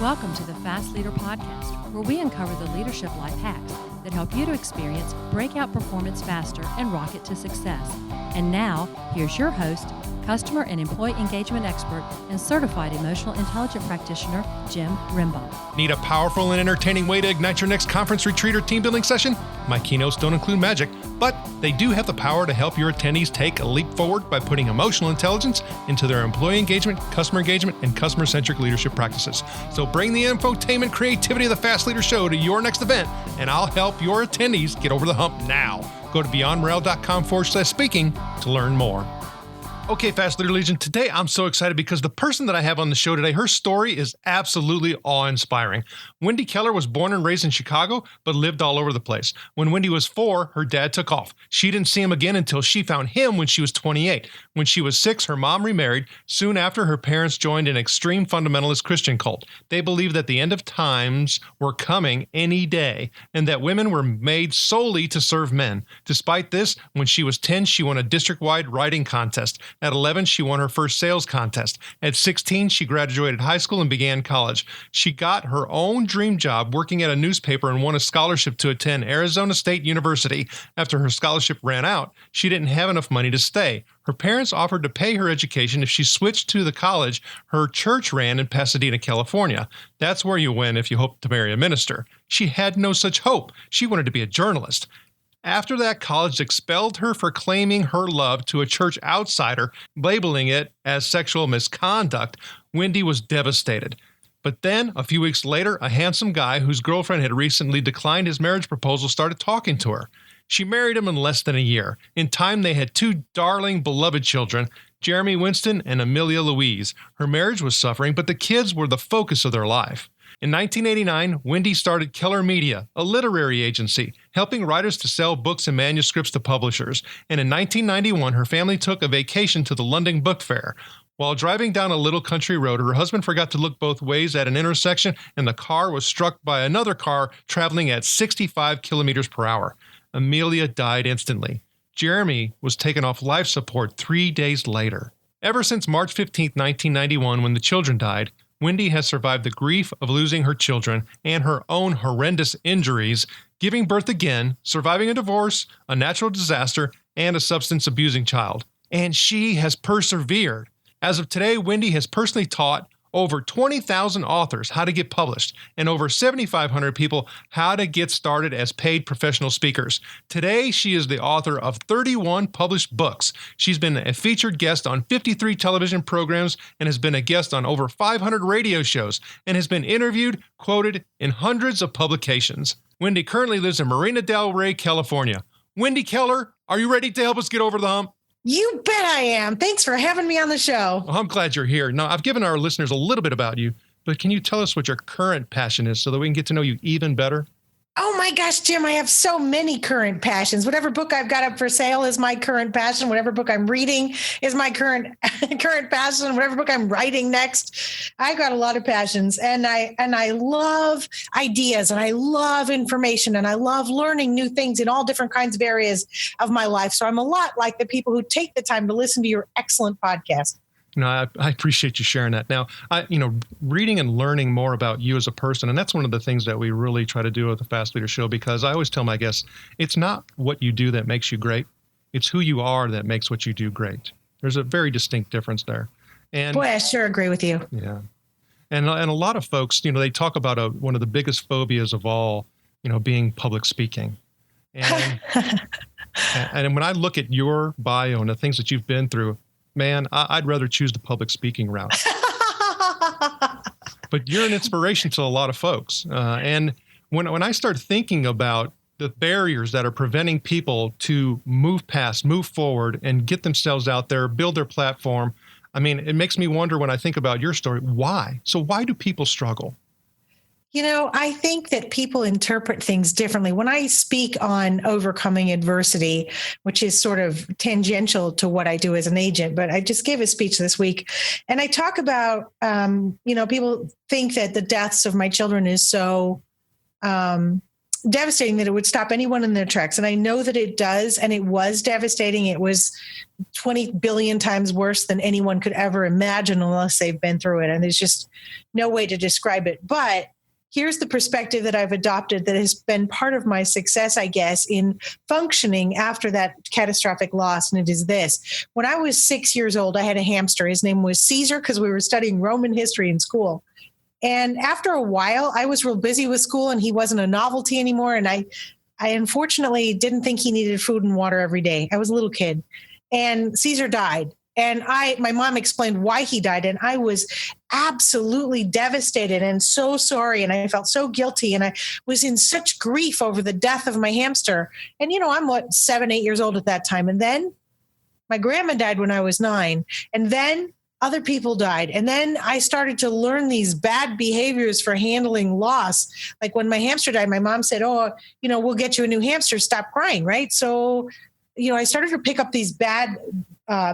Welcome to the Fast Leader Podcast, where we uncover the leadership life hacks that help you to experience breakout performance faster and rocket to success. And now, here's your host, customer and employee engagement expert and certified emotional intelligence practitioner, Jim Rimbaugh. Need a powerful and entertaining way to ignite your next conference, retreat, or team building session? My keynotes don't include magic, but they do have the power to help your attendees take a leap forward by putting emotional intelligence into their employee engagement, and customer-centric leadership practices. So bring the infotainment creativity of the Fast Leader Show to your next event, and I'll help your attendees get over the hump now. Go to beyondmorale.com/speaking to learn more. Okay, Fast Leader Legion, today I'm so excited because the person that I have on the show today, her story is absolutely awe-inspiring. Wendy Keller was born and raised in Chicago, but lived all over the place. When Wendy was 4, her dad took off. She didn't see him again until she found him when she was 28. When she was 6, her mom remarried. Soon after, her parents joined an extreme fundamentalist Christian cult. They believed that the end of times were coming any day, and that women were made solely to serve men. Despite this, when she was 10, she won a district-wide writing contest. At 11, she won her first sales contest. At 16, she graduated high school and began college. She got her own dream job working at a newspaper and won a scholarship to attend Arizona State University. After her scholarship ran out, she didn't have enough money to stay. Her parents offered to pay her education if she switched to the college her church ran in Pasadena, California. That's where you win if you hope to marry a minister. She had no such hope. She wanted to be a journalist. After that, college expelled her for claiming her love to a church outsider, labeling it as sexual misconduct. Wendy was devastated. But then, a few weeks later, a handsome guy whose girlfriend had recently declined his marriage proposal started talking to her. She married him in less than a year. In time, they had 2 darling, beloved children, Jeremy Winston and Amelia Louise. Her marriage was suffering, but the kids were the focus of their life. In 1989, Wendy started Keller Media, a literary agency, helping writers to sell books and manuscripts to publishers. And in 1991, her family took a vacation to the London Book Fair. While driving down a little country road, her husband forgot to look both ways at an intersection, and the car was struck by another car traveling at 65 kilometers per hour. Amelia died instantly. Jeremy was taken off life support 3 days later. Ever since March 15, 1991, when the children died, Wendy has survived the grief of losing her children and her own horrendous injuries, giving birth again, surviving a divorce, a natural disaster, and a substance abusing child. And she has persevered. As of today, Wendy has personally taught over 20,000 authors how to get published and over 7,500 people how to get started as paid professional speakers. Today, she is the author of 31 published books. She's been a featured guest on 53 television programs and has been a guest on over 500 radio shows and has been interviewed, quoted in hundreds of publications. Wendy currently lives in Marina del Rey, California. Wendy Keller, are you ready to help us get over the hump? You bet I am. Thanks for having me on the show. Well, I'm glad you're here. Now, I've given our listeners a little bit about you, but can you tell us what your current passion is so that we can get to know you even better? Oh my gosh, Jim, I have so many current passions. Whatever book I've got up for sale is my current passion. Whatever book I'm reading is my current passion. Whatever book I'm writing next, I've got a lot of passions. And I love ideas and I love information and I love learning new things in all different kinds of areas of my life. So I'm a lot like the people who take the time to listen to your excellent podcast. No, I appreciate you sharing that. Now, reading and learning more about you as a person, and that's one of the things that we really try to do with the Fast Leader Show, because I always tell my guests, it's not what you do that makes you great. It's who you are that makes what you do great. There's a very distinct difference there. And boy, I sure agree with you. Yeah. And a lot of folks, they talk about one of the biggest phobias of all, being public speaking. And, and when I look at your bio and the things that you've been through, man, I'd rather choose the public speaking route. But you're an inspiration to a lot of folks. And when I start thinking about the barriers that are preventing people to move forward and get themselves out there, build their platform, it makes me wonder when I think about your story, why? So why do people struggle? I think that people interpret things differently. When I speak on overcoming adversity, which is sort of tangential to what I do as an agent, but I just gave a speech this week and I talk about, people think that the deaths of my children is so devastating that it would stop anyone in their tracks. And I know that it does. And it was devastating. It was 20 billion times worse than anyone could ever imagine unless they've been through it. And there's just no way to describe it. But here's the perspective that I've adopted that has been part of my success, I guess, in functioning after that catastrophic loss. And it is this. When I was 6 years old, I had a hamster. His name was Caesar because we were studying Roman history in school. And after a while, I was real busy with school and he wasn't a novelty anymore. And I unfortunately didn't think he needed food and water every day. I was a little kid and Caesar died. And my mom explained why he died. And I was absolutely devastated and so sorry. And I felt so guilty. And I was in such grief over the death of my hamster. And, I'm 7, 8 years old at that time. And then my grandma died when I was 9. And then other people died. And then I started to learn these bad behaviors for handling loss. Like when my hamster died, my mom said, we'll get you a new hamster. Stop crying. Right. So, I started to pick up these bad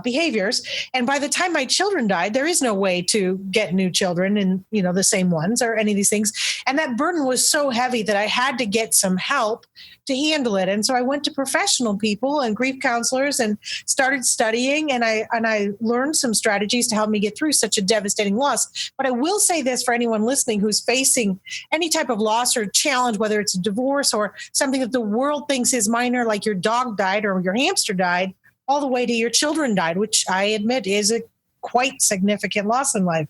behaviors. And by the time my children died, there is no way to get new children and, the same ones or any of these things. And that burden was so heavy that I had to get some help to handle it. And so I went to professional people and grief counselors and started studying. And I learned some strategies to help me get through such a devastating loss. But I will say this for anyone listening who's facing any type of loss or challenge, whether it's a divorce or something that the world thinks is minor, like your dog died or your hamster died, all the way to your children died, which I admit is a quite significant loss in life.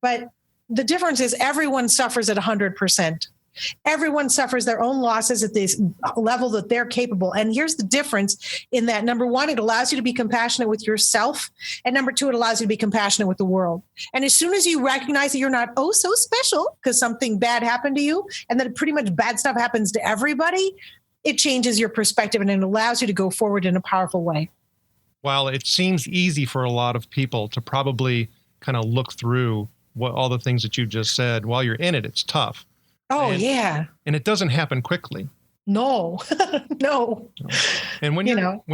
But the difference is everyone suffers at 100%. Everyone suffers their own losses at this level that they're capable. And here's the difference in that. Number one, it allows you to be compassionate with yourself. And number two, it allows you to be compassionate with the world. And as soon as you recognize that you're not, so special because something bad happened to you and that pretty much bad stuff happens to everybody, it changes your perspective and it allows you to go forward in a powerful way. While it seems easy for a lot of people to probably kind of look through all the things that you just said, while you're in it, it's tough. Yeah. And it doesn't happen quickly. No, no. And when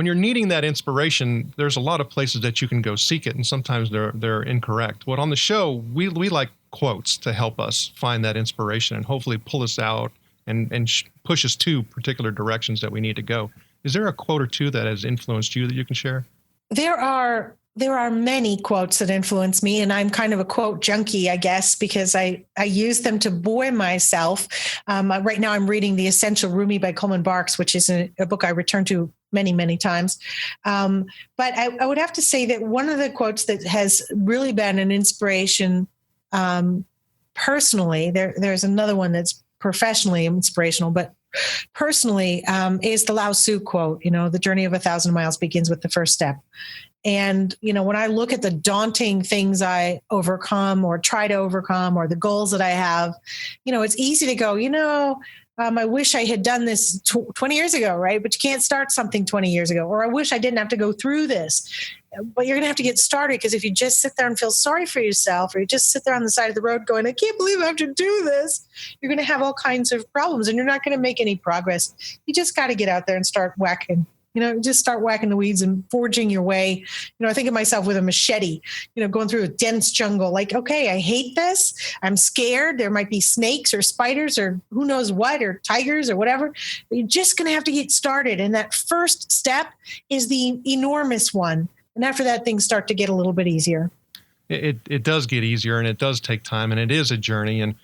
you're needing that inspiration, there's a lot of places that you can go seek it. And sometimes they're incorrect. But on the show, we like quotes to help us find that inspiration and hopefully pull us out and push us to particular directions that we need to go. Is there a quote or two that has influenced you that you can share? There are many quotes that influence me, and I'm kind of a quote junkie, I guess, because I use them to buoy myself. Right now I'm reading The Essential Rumi by Coleman Barks, which is a book I return to many, many times. But I would have to say that one of the quotes that has really been an inspiration personally, there's another one that's professionally inspirational, but personally is the Lao Tzu quote, the journey of 1,000 miles begins with the first step. And, when I look at the daunting things I overcome or try to overcome or the goals that I have, it's easy to go, I wish I had done this 20 years ago, right? But you can't start something 20 years ago. Or I wish I didn't have to go through this. But you're going to have to get started, because if you just sit there and feel sorry for yourself, or you just sit there on the side of the road going, I can't believe I have to do this, you're going to have all kinds of problems and you're not going to make any progress. You just got to get out there and start whacking. Just start whacking the weeds and forging your way. I think of myself with a machete, going through a dense jungle. Like, okay, I hate this. I'm scared. There might be snakes or spiders or who knows what, or tigers or whatever. But you're just going to have to get started. And that first step is the enormous one. And after that, things start to get a little bit easier. It does get easier, and it does take time, and it is a journey. And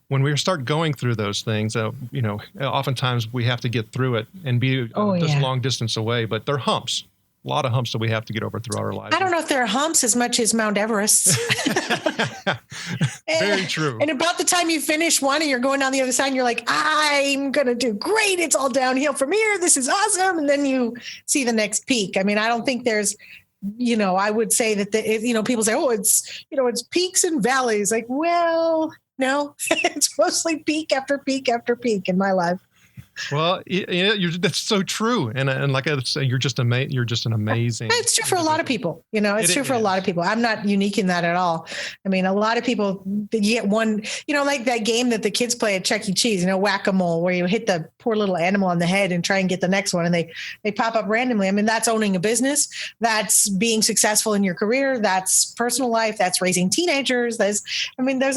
when we start going through those things, oftentimes we have to get through it and be this long distance away. But they're humps, a lot of humps that we have to get over throughout our lives. I don't know if they're humps as much as Mount Everest. Very true. And about the time you finish one and you're going down the other side, and you're like, I'm going to do great. It's all downhill from here. This is awesome. And then you see the next peak. I mean, I don't think there's, I would say that, people say, it's peaks and valleys. Like, well, no, it's mostly peak after peak after peak in my life. Well, that's so true. And like I say, you're just an amazing. It's true for a lot of people. It's true for a lot of people. I'm not unique in that at all. I mean, a lot of people, you get one, like that game that the kids play at Chuck E. Cheese, whack-a-mole, where you hit the poor little animal on the head and try and get the next one. And they pop up randomly. I mean, that's owning a business. That's being successful in your career. That's personal life. That's raising teenagers. There's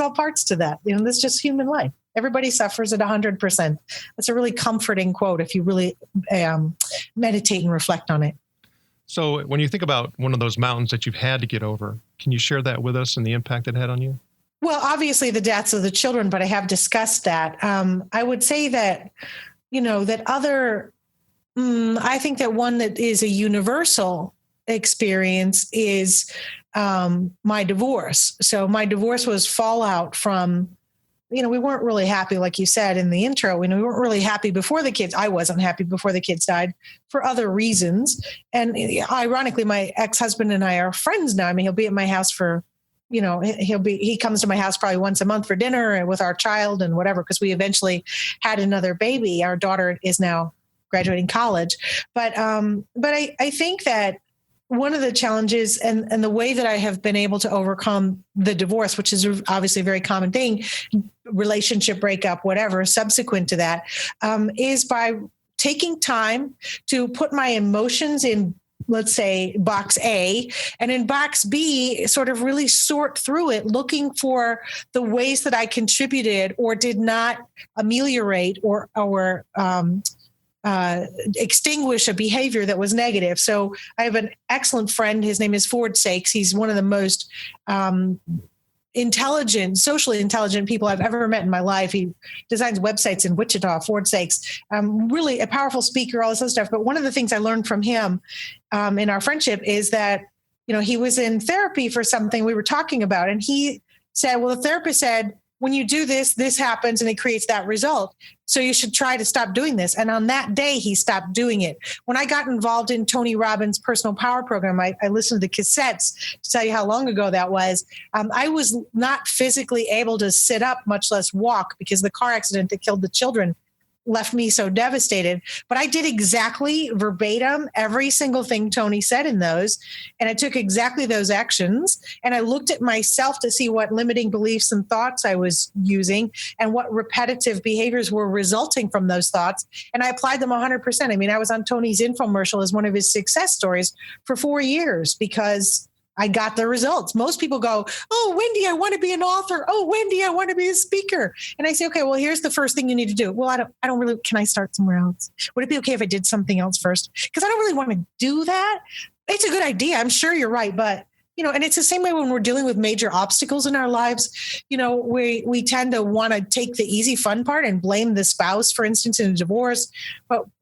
all parts to that. That's just human life. Everybody suffers at 100%. That's a really comforting quote if you really meditate and reflect on it. So when you think about one of those mountains that you've had to get over, can you share that with us and the impact it had on you? Well, obviously the deaths of the children, but I have discussed that. I would say that, I think that one that is a universal experience is my divorce. So my divorce was fallout from, we weren't really happy, like you said in the intro. We weren't really happy before the kids. I wasn't happy before the kids died for other reasons. And ironically, my ex-husband and I are friends now. I mean, he'll be at my house for, he comes to my house probably once a month for dinner with our child and whatever, because we eventually had another baby. Our daughter is now graduating college. But I think that one of the challenges and the way that I have been able to overcome the divorce, which is obviously a very common thing, relationship breakup, whatever, subsequent to that, is by taking time to put my emotions in, let's say, box A, and in box B, sort of really sort through it, looking for the ways that I contributed or did not ameliorate or extinguish a behavior that was negative. So I have an excellent friend. His name is Ford Sakes. He's one of the most socially intelligent people I've ever met in my life. He designs websites in Wichita, Ford Sakes, really a powerful speaker, all this other stuff. But one of the things I learned from him in our friendship is that, he was in therapy for something we were talking about. And he said, well, the therapist said, when you do this, this happens and it creates that result. So you should try to stop doing this. And on that day, he stopped doing it. When I got involved in Tony Robbins' personal power program, I listened to the cassettes to tell you how long ago that was. I was not physically able to sit up, much less walk, because the car accident that killed the children left me so devastated. But I did exactly verbatim every single thing Tony said in those. And I took exactly those actions. And I looked at myself to see what limiting beliefs and thoughts I was using and what repetitive behaviors were resulting from those thoughts. And I applied them 100%. I mean, I was on Tony's infomercial as one of his success stories for 4 years because I got the results. Most people go, oh, Wendy, I want to be an author. Oh, Wendy, I want to be a speaker. And I say, okay, well, here's the first thing you need to do. Well, I don't really, can I start somewhere else? Would it be okay if I did something else first? Because I don't really want to do that. It's a good idea. I'm sure you're right. But, and it's the same way when we're dealing with major obstacles in our lives. We tend to want to take the easy, fun part and blame the spouse, for instance, in a divorce,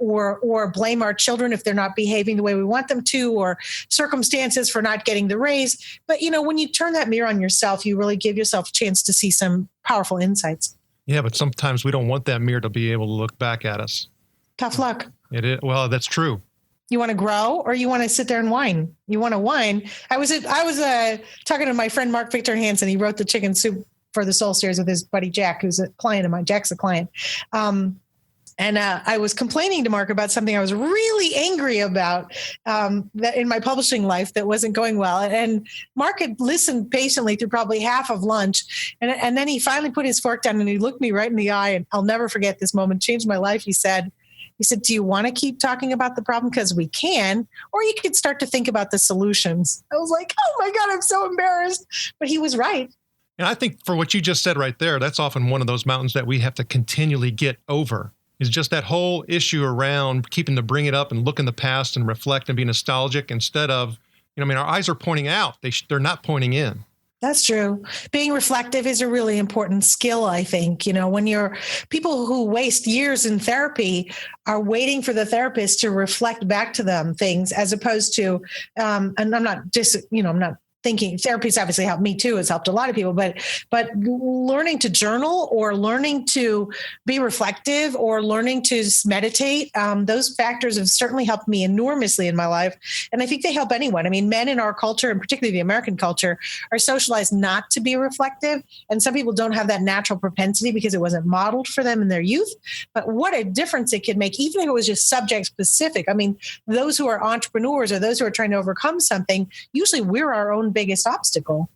or blame our children if they're not behaving the way we want them to, or circumstances for not getting the raise. But, when you turn that mirror on yourself, you really give yourself a chance to see some powerful insights. Yeah, but sometimes we don't want that mirror to be able to look back at us. Tough luck. It is. Well, that's true. You want to grow or you want to sit there and whine? You want to whine. I was talking to my friend, Mark Victor Hansen. He wrote the Chicken Soup for the Soul series with his buddy, Jack, who's a client of mine. Jack's a client. And I was complaining to Mark about something I was really angry about that in my publishing life that wasn't going well. And Mark had listened patiently through probably half of lunch. And then he finally put his fork down and he looked me right in the eye. And I'll never forget this moment. Changed my life. He said, do you want to keep talking about the problem? Because we can, or you could start to think about the solutions. I was like, oh my God, I'm so embarrassed. But he was right. And I think for what you just said right there, that's often one of those mountains that we have to continually get over. Is just that whole issue around keeping to bring it up and look in the past and reflect and be nostalgic instead of, our eyes are pointing out. They're not pointing in. That's true. Being reflective is a really important skill, I think. When people who waste years in therapy are waiting for the therapist to reflect back to them things as opposed to, and I'm not I'm not thinking therapy's obviously helped me too. It's helped a lot of people, but learning to journal or learning to be reflective or learning to meditate, those factors have certainly helped me enormously in my life. And I think they help anyone. I mean, men in our culture, and particularly the American culture, are socialized not to be reflective. And some people don't have that natural propensity because it wasn't modeled for them in their youth. But what a difference it could make, even if it was just subject specific. I mean, those who are entrepreneurs or those who are trying to overcome something, usually we're our own biggest obstacle.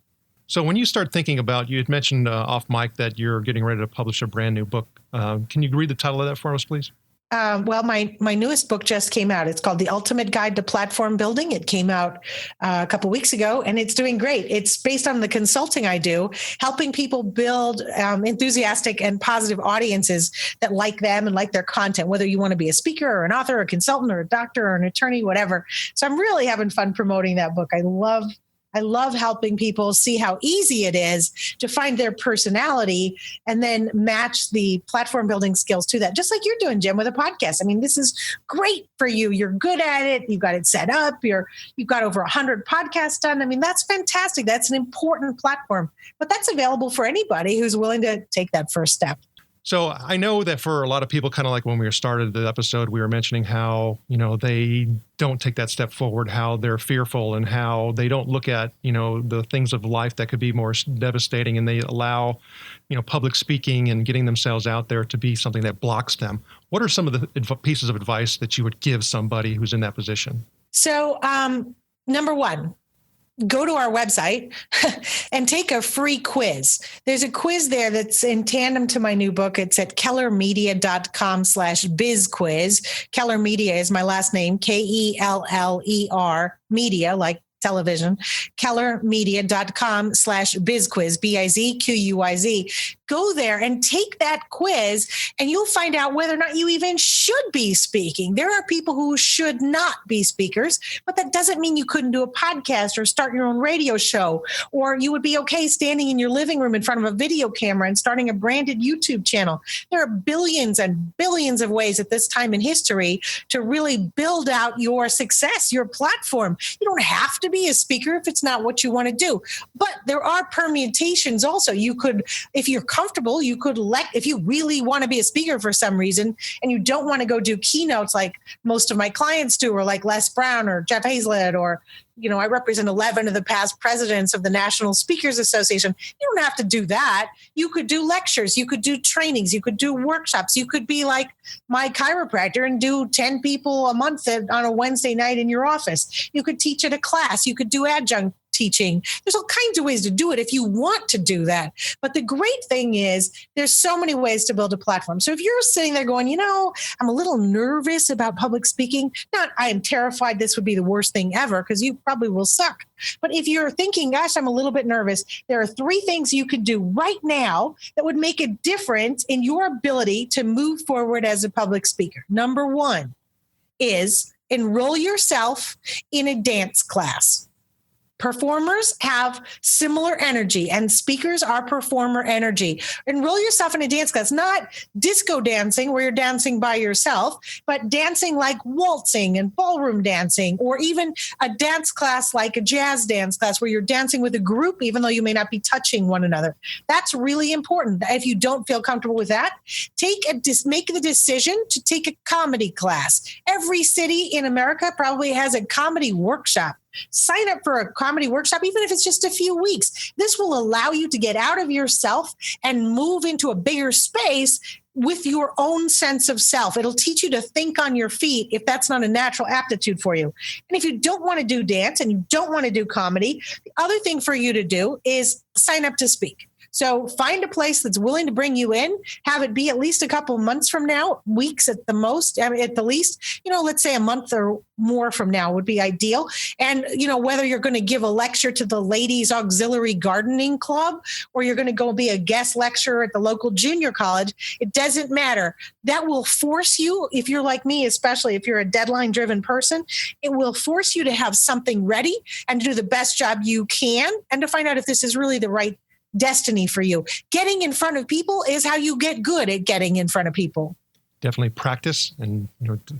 So when you start thinking about, you had mentioned off mic that you're getting ready to publish a brand new book. Can you read the title of that for us, please? Well, my newest book just came out. It's called The Ultimate Guide to Platform Building. It came out a couple weeks ago, and it's doing great. It's based on the consulting I do, helping people build enthusiastic and positive audiences that like them and like their content, whether you want to be a speaker or an author or a consultant or a doctor or an attorney, whatever. So I'm really having fun promoting that book. I love helping people see how easy it is to find their personality and then match the platform building skills to that. Just like you're doing, Jim, with a podcast. I mean, this is great for you. You're good at it. You've got it set up. You've got over 100 podcasts done. I mean, that's fantastic. That's an important platform, but that's available for anybody who's willing to take that first step. So I know that for a lot of people, kind of like when we started the episode, we were mentioning how, they don't take that step forward, how they're fearful and how they don't look at, the things of life that could be more devastating, and they allow, public speaking and getting themselves out there to be something that blocks them. What are some of the pieces of advice that you would give somebody who's in that position? So, number one, go to our website and take a free quiz. There's a quiz there that's in tandem to my new book. It's at kellermedia.com/bizquiz. Keller Media is my last name, Keller media, like television, kellermedia.com/bizquiz, BIZQUIZ. Go there and take that quiz, and you'll find out whether or not you even should be speaking. There are people who should not be speakers, but that doesn't mean you couldn't do a podcast or start your own radio show, or you would be okay standing in your living room in front of a video camera and starting a branded YouTube channel. There are billions and billions of ways at this time in history to really build out your success, your platform. You don't have to be a speaker if it's not what you want to do, but there are permutations also. You could, if you're comfortable, you could if you really want to be a speaker for some reason and you don't want to go do keynotes like most of my clients do, or like Les Brown or Jeff Hazlett, or I represent 11 of the past presidents of the National Speakers Association. You don't have to do that. You could do lectures. You could do trainings. You could do workshops. You could be like my chiropractor and do 10 people a month on a Wednesday night in your office. You could teach at a class. You could do adjunct teaching. There's all kinds of ways to do it if you want to do that. But the great thing is there's so many ways to build a platform. So if you're sitting there going, I'm a little nervous about public speaking, not I am terrified this would be the worst thing ever, because you probably will suck. But if you're thinking, gosh, I'm a little bit nervous, there are 3 things you could do right now that would make a difference in your ability to move forward as a public speaker. Number 1 is enroll yourself in a dance class. Performers have similar energy, and speakers are performer energy. Enroll yourself in a dance class, not disco dancing where you're dancing by yourself, but dancing like waltzing and ballroom dancing, or even a dance class like a jazz dance class where you're dancing with a group, even though you may not be touching one another. That's really important. If you don't feel comfortable with that, make the decision to take a comedy class. Every city in America probably has a comedy workshop. Sign up for a comedy workshop, even if it's just a few weeks. This will allow you to get out of yourself and move into a bigger space with your own sense of self. It'll teach you to think on your feet if that's not a natural aptitude for you. And if you don't want to do dance and you don't want to do comedy, the other thing for you to do is sign up to speak. So find a place that's willing to bring you in, have it be at least a couple of months from now, weeks at the most, at the least, let's say a month or more from now would be ideal. And, whether you're going to give a lecture to the Ladies Auxiliary Gardening Club, or you're going to go be a guest lecturer at the local junior college, it doesn't matter. That will force you, if you're like me, especially if you're a deadline driven person, it will force you to have something ready and to do the best job you can and to find out if this is really the right destiny for you. Getting in front of people is how you get good at getting in front of people. Definitely practice and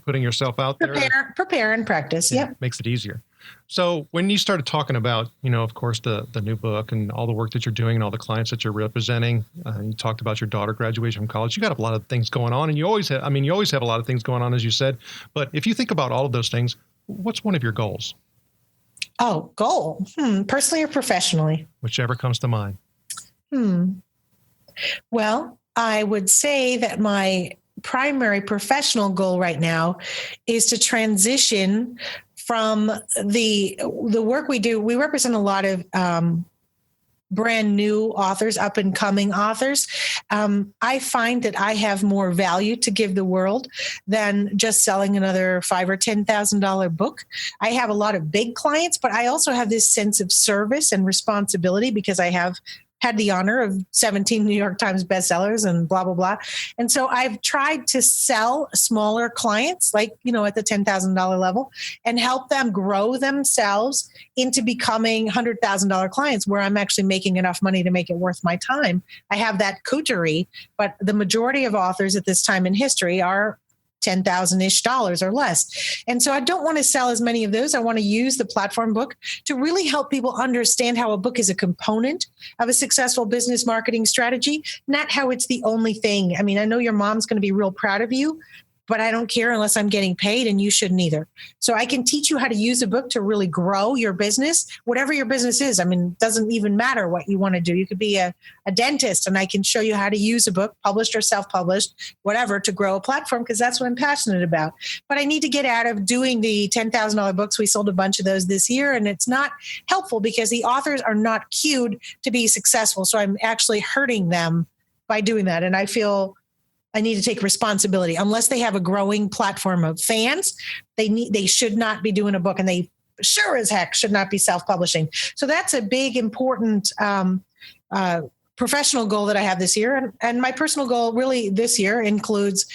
putting yourself out there. Prepare and practice. Yeah. Makes it easier. So when you started talking about, of course, the new book and all the work that you're doing and all the clients that you're representing, you talked about your daughter graduation from college. You got a lot of things going on, and you always have a lot of things going on, as you said. But if you think about all of those things, what's one of your goals? Oh, goal. Personally or professionally? Whichever comes to mind. Well, I would say that my primary professional goal right now is to transition from the work we do. We represent a lot of brand new authors, up and coming authors, I find that I have more value to give the world than just selling another $5,000 or $10,000 book. I have a lot of big clients, but I also have this sense of service and responsibility because I have had the honor of 17 New York Times bestsellers and blah, blah, blah. And so I've tried to sell smaller clients, like, at the $10,000 level, and help them grow themselves into becoming $100,000 clients where I'm actually making enough money to make it worth my time. I have that coterie, but the majority of authors at this time in history are $10,000-ish or less. And so I don't want to sell as many of those. I want to use the platform book to really help people understand how a book is a component of a successful business marketing strategy, not how it's the only thing. I mean, I know your mom's going to be real proud of you, but I don't care unless I'm getting paid, and you shouldn't either. So I can teach you how to use a book to really grow your business, whatever your business is. I mean, it doesn't even matter what you want to do. You could be a dentist, and I can show you how to use a book, published or self-published, whatever, to grow a platform, because that's what I'm passionate about. But I need to get out of doing the $10,000 books. We sold a bunch of those this year, and it's not helpful because the authors are not cued to be successful. So I'm actually hurting them by doing that. And I feel I need to take responsibility. Unless they have a growing platform of fans, they should not be doing a book, and they sure as heck should not be self-publishing. So that's a big, important professional goal that I have this year. And my personal goal really this year includes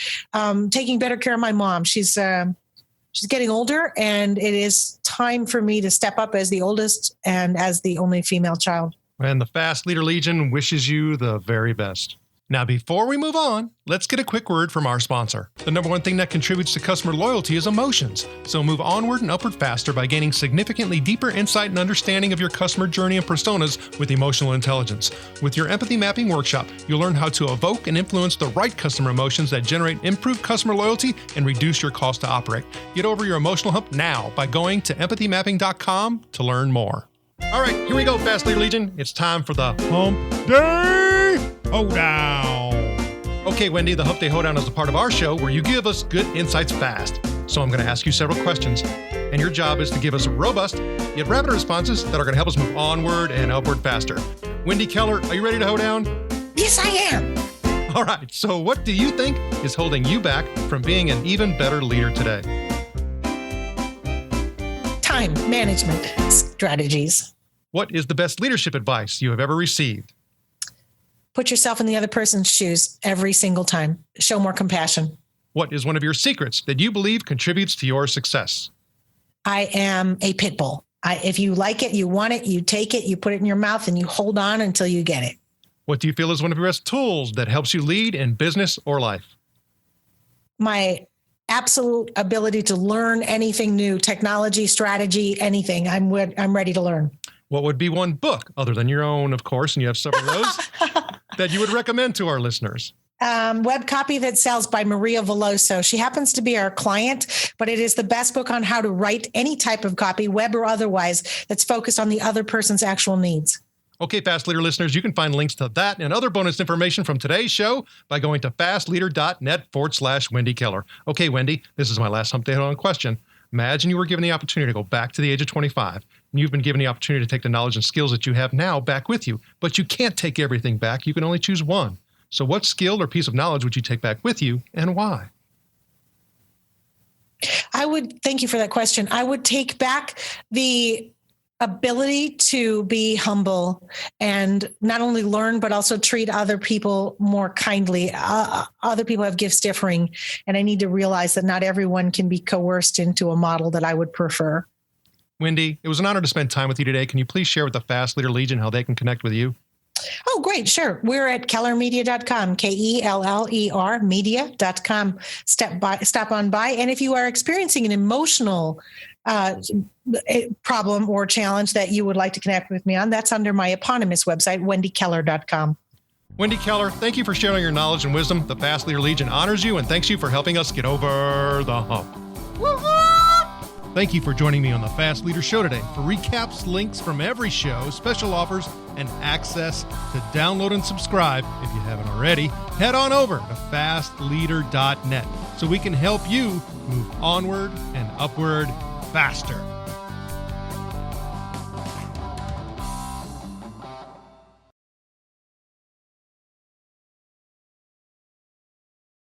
taking better care of my mom. She's getting older, and it is time for me to step up as the oldest and as the only female child. And the Fast Leader Legion wishes you the very best. Now, before we move on, let's get a quick word from our sponsor. The number one thing that contributes to customer loyalty is emotions. So move onward and upward faster by gaining significantly deeper insight and understanding of your customer journey and personas with emotional intelligence. With your empathy mapping workshop, you'll learn how to evoke and influence the right customer emotions that generate improved customer loyalty and reduce your cost to operate. Get over your emotional hump now by going to empathymapping.com to learn more. All right, here we go, Fast Leader Legion. It's time for the Hump Day Hoedown. Okay, Wendy, the Hump Day Hoedown is a part of our show where you give us good insights fast. So I'm going to ask you several questions, and your job is to give us robust yet rapid responses that are going to help us move onward and upward faster. Wendy Keller, are you ready to hoe down? Yes, I am. All right, so what do you think is holding you back from being an even better leader today? Time management strategies. What is the best leadership advice you have ever received? Put yourself in the other person's shoes every single time. Show more compassion. What is one of your secrets that you believe contributes to your success? I am a pit bull. If you like it, you want it, you take it, you put it in your mouth, and you hold on until you get it. What do you feel is one of your best tools that helps you lead in business or life? My absolute ability to learn anything new, technology, strategy, anything. I'm ready to learn. What would be one book, other than your own, of course, and you have several of those, that you would recommend to our listeners? Web Copy That Sells by Maria Veloso. She happens to be our client, but it is the best book on how to write any type of copy, web or otherwise, that's focused on the other person's actual needs. Okay, Fast Leader listeners, you can find links to that and other bonus information from today's show by going to fastleader.net/Wendy Keller. Okay, Wendy, this is my last Hump Day Hoedown question. Imagine you were given the opportunity to go back to the age of 25, and you've been given the opportunity to take the knowledge and skills that you have now back with you, but you can't take everything back. You can only choose one. So what skill or piece of knowledge would you take back with you, and why? Thank you for that question. I would take back the ability to be humble and not only learn, but also treat other people more kindly. Other people have gifts differing, and I need to realize that not everyone can be coerced into a model that I would prefer. Wendy, it was an honor to spend time with you today. Can you please share with the Fast Leader Legion how they can connect with you? Oh, great. Sure. We're at kellermedia.com, KELLER media.com. Stop on by. And if you are experiencing an emotional problem or challenge that you would like to connect with me on, that's under my eponymous website, wendykeller.com. Wendy Keller, thank you for sharing your knowledge and wisdom. The Fast Leader Legion honors you and thanks you for helping us get over the hump. Thank you for joining me on the Fast Leader Show today. For recaps, links from every show, special offers, and access to download and subscribe, if you haven't already, head on over to fastleader.net so we can help you move onward and upward faster.